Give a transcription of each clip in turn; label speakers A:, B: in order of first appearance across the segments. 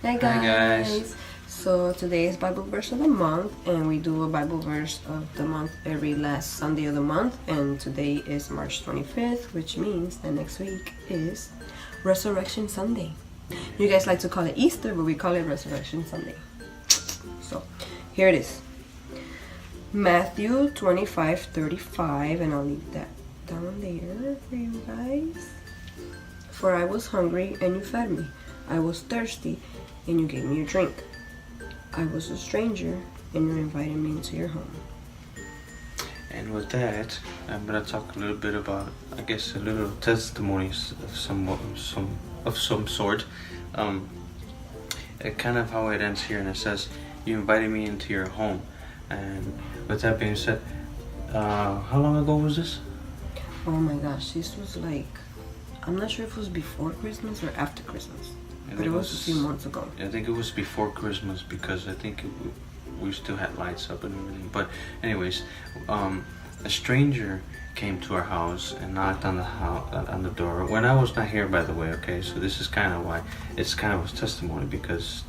A: Hi guys. So today is Bible verse of the month, and we do a Bible verse of the month every last Sunday of the month, and today is March 25th, which means that next week is Resurrection Sunday. You guys like to call it Easter, but we call it Resurrection Sunday. So here it is. Matthew 25:35, and I'll leave that down there for you guys. For I was hungry and you fed me. I was thirsty and you gave me a drink. I was a stranger and you invited me into your home.
B: And with that, I'm gonna talk a little bit about, I guess, a little testimonies of some sort. Kind of how it ends here, and it says, "You invited me into your home." And with that being said, how long ago was this?
A: Oh my gosh, this was like, I'm not sure if it was before Christmas or after Christmas, but it was a few months ago.
B: I think it was before Christmas, because I think we still had lights up and everything. But anyways, a stranger came to our house and knocked on the door when I was not here, by the way. Okay, so this is kind of why it's kind of a testimony, because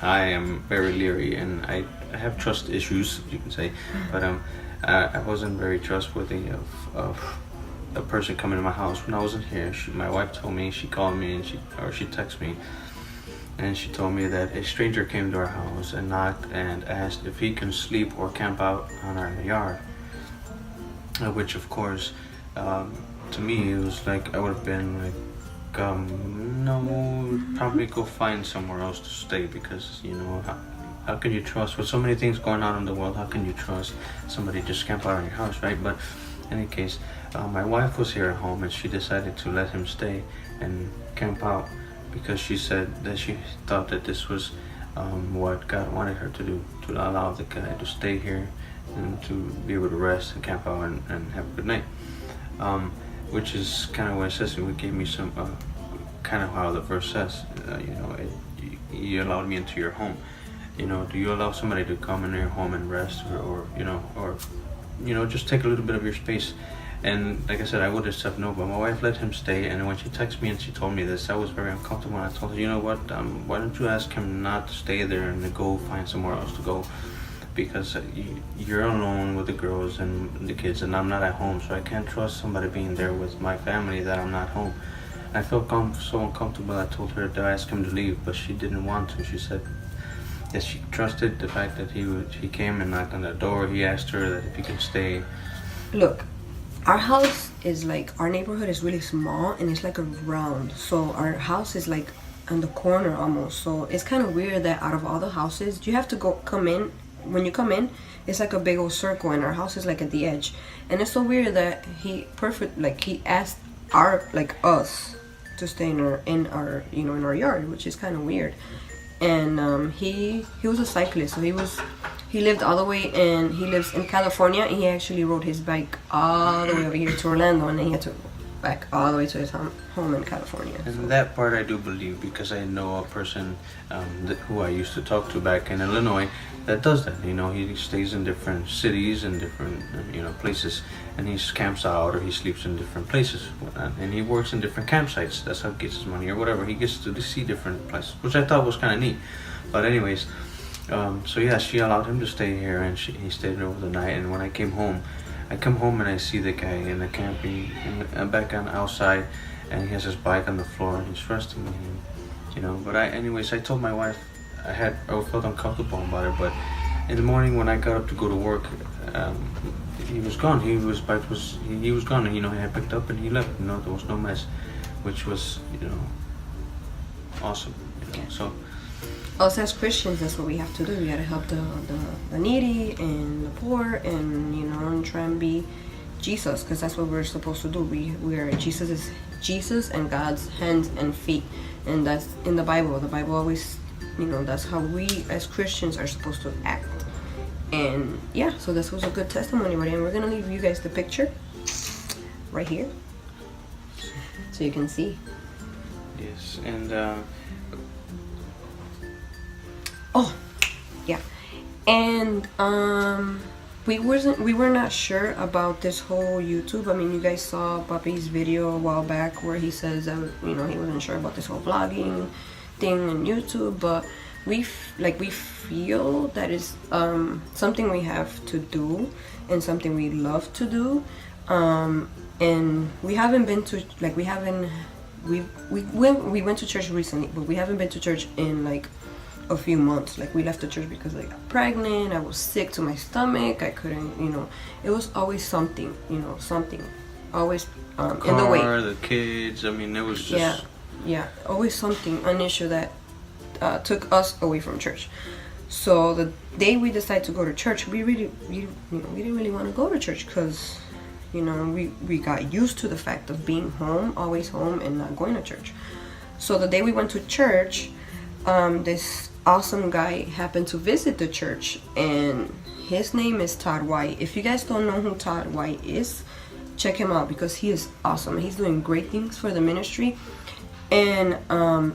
B: I am very leery and I have trust issues, you can say. But I wasn't very trustworthy of a person coming to my house when I wasn't here. My wife told me, she called me and she texted me, and she told me that a stranger came to our house and knocked and asked if he can sleep or camp out on our yard. Which of course, to me, it was like, I would have been like, no, probably go find somewhere else to stay, because how can you trust, with so many things going on in the world, how can you trust somebody just camp out on your house, right? But in any case, my wife was here at home and she decided to let him stay and camp out, because she said that she thought that this was what God wanted her to do, to allow the guy to stay here and to be able to rest and camp out and have a good night. Which is kind of what it says. It gave me some kind of how the verse says, you allowed me into your home. Do you allow somebody to come into your home and rest, or just take a little bit of your space? And like I said, I would have said no, but my wife let him stay. And when she texted me and she told me this, I was very uncomfortable. And I told her, you know what, why don't you ask him not to stay there and to go find somewhere else to go? Because you're alone with the girls and the kids, and I'm not at home, so I can't trust somebody being there with my family that I'm not home. I felt so uncomfortable. I told her to ask him to leave, but she didn't want to. She said that she trusted the fact that he came and knocked on the door. He asked her that if he could stay.
A: Look, our house is like, our neighborhood is really small and it's like a round. So our house is like on the corner almost. So it's kind of weird that out of all the houses, you have to come in. When you come in, it's like a big old circle, and our house is like at the edge. And it's so weird that he asked us to stay in our yard, which is kind of weird. And he was a cyclist, so he lived all the way, and he lives in California, and he actually rode his bike all the way over here to Orlando, and then he had to back all the way to his home in California.
B: And that part I do believe, because I know a person who I used to talk to back in Illinois that does that. He stays in different cities and different places, and he camps out or he sleeps in different places, and he works in different campsites. That's how he gets his money or whatever. He gets to see different places, which I thought was kind of neat. But anyways, so yeah, she allowed him to stay here, and he stayed over the night. And when I come home and I see the guy in the camping back on outside, and he has his bike on the floor and he's resting. But I told my wife I felt uncomfortable about it. But in the morning when I got up to go to work, he was gone. He was gone, and he had picked up and he left. There was no mess, which was awesome. So.
A: Us as Christians, that's what we have to do. We gotta help the needy and the poor, and try and be Jesus, because that's what we're supposed to do. We are Jesus and God's hands and feet, and that's in the Bible. The Bible always, that's how we as Christians are supposed to act. And yeah, so this was a good testimony, buddy. And we're gonna leave you guys the picture right here, so you can see.
B: Yes, and.
A: Oh, yeah, and we were not sure about this whole YouTube. I mean, you guys saw Papi's video a while back where he says that he wasn't sure about this whole vlogging thing on YouTube, but we feel that is something we have to do and something we love to do, and we haven't been to we went to church recently, but we haven't been to church in like a few months. Like we left the church because I got pregnant, I was sick to my stomach, I couldn't, it was always something, something always in the way.
B: The kids, I mean, it was just
A: yeah, always something, an issue that took us away from church. So the day we decided to go to church, we didn't really want to go to church because we got used to the fact of being home, always home, and not going to church. So the day we went to church, this awesome guy happened to visit the church, and his name is Todd White. If you guys don't know who Todd White is, check him out because he is awesome. He's doing great things for the ministry. And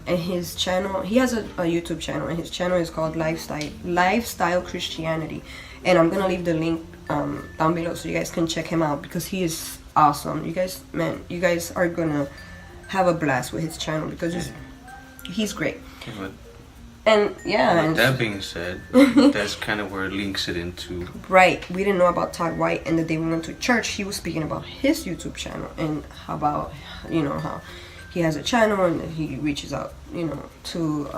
A: his channel, he has a YouTube channel, and his channel is called Lifestyle Christianity, and I'm gonna leave the link down below so you guys can check him out because he is awesome. You guys are gonna have a blast with his channel because he's great. And
B: that being said, that's kind of where it links it into.
A: Right, we didn't know about Todd White, and the day we went to church, he was speaking about his YouTube channel and how about how he has a channel and he reaches out to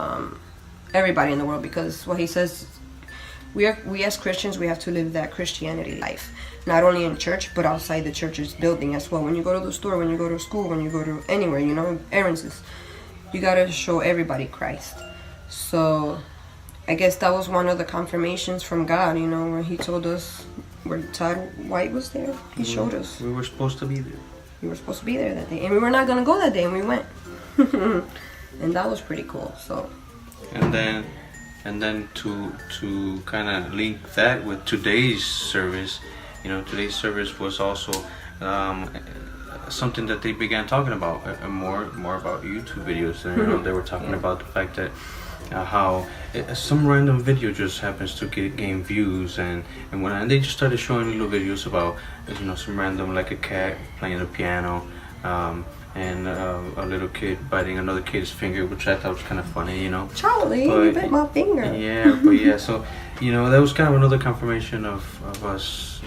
A: everybody in the world, because what he says, we as Christians, we have to live that Christianity life, not only in church but outside the church's building as well. When you go to the store, when you go to school, when you go to anywhere, errands, you gotta show everybody Christ. So I guess that was one of the confirmations from God, where he told us, where Todd White was there, he showed us.
B: We were supposed to be there.
A: We were supposed to be there that day, and we were not going to go that day, and we went. And that was pretty cool. So
B: and then to kind of link that with today's service, today's service was also something that they began talking about, more about YouTube videos. They were talking about the fact that how some random video just happens to gain views, and they just started showing little videos about some random, like a cat playing the piano, and a little kid biting another kid's finger, which I thought was kind of funny,
A: Charlie, you bit my finger.
B: So that was kind of another confirmation of us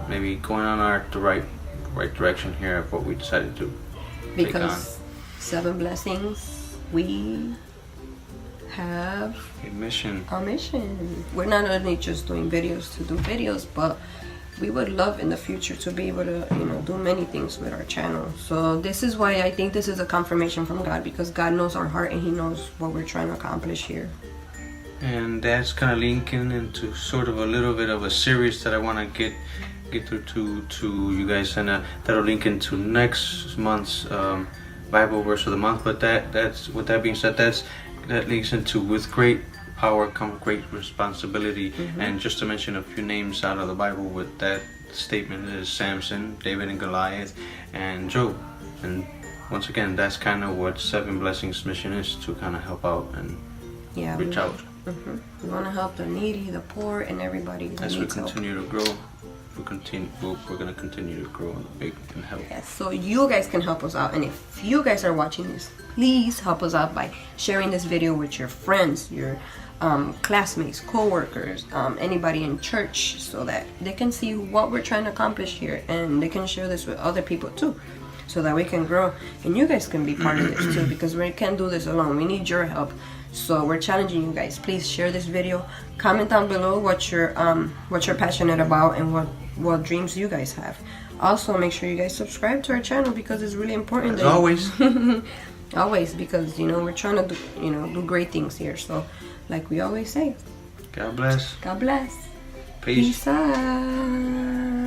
B: maybe going on the right direction here of what we decided to take on.
A: Because 7 blessings, we have
B: a mission.
A: We're not only just doing videos to do videos, but we would love in the future to be able to do many things with our channel. So this is why I think this is a confirmation from God, because God knows our heart and he knows what we're trying to accomplish here.
B: And that's kind of linking into sort of a little bit of a series that I want to get through to you guys, and that'll link into next month's Bible verse of the month. But that's with that being said, that links into with great power come great responsibility. And just to mention a few names out of the Bible with that statement is Samson, David and Goliath, and Job. And once again, that's kind of what 7 Blessings mission is, to kind of help out and reach out.
A: We want to help the needy, the poor, and everybody that
B: as we
A: needs
B: continue to grow. We're going to continue to grow and help.
A: Yes, so you guys can help us out, and if you guys are watching this, please help us out by sharing this video with your friends, your classmates, co-workers, anybody in church, so that they can see what we're trying to accomplish here, and they can share this with other people too, so that we can grow, and you guys can be part of this too, because we can't do this alone. We need your help. So we're challenging you guys. Please share this video. Comment down below what you're passionate about and what dreams you guys have. Also, make sure you guys subscribe to our channel, because it's really important.
B: As always.
A: Always, because we're trying to do great things here. So, like we always say,
B: God bless.
A: God bless.
B: Peace.
A: Peace out.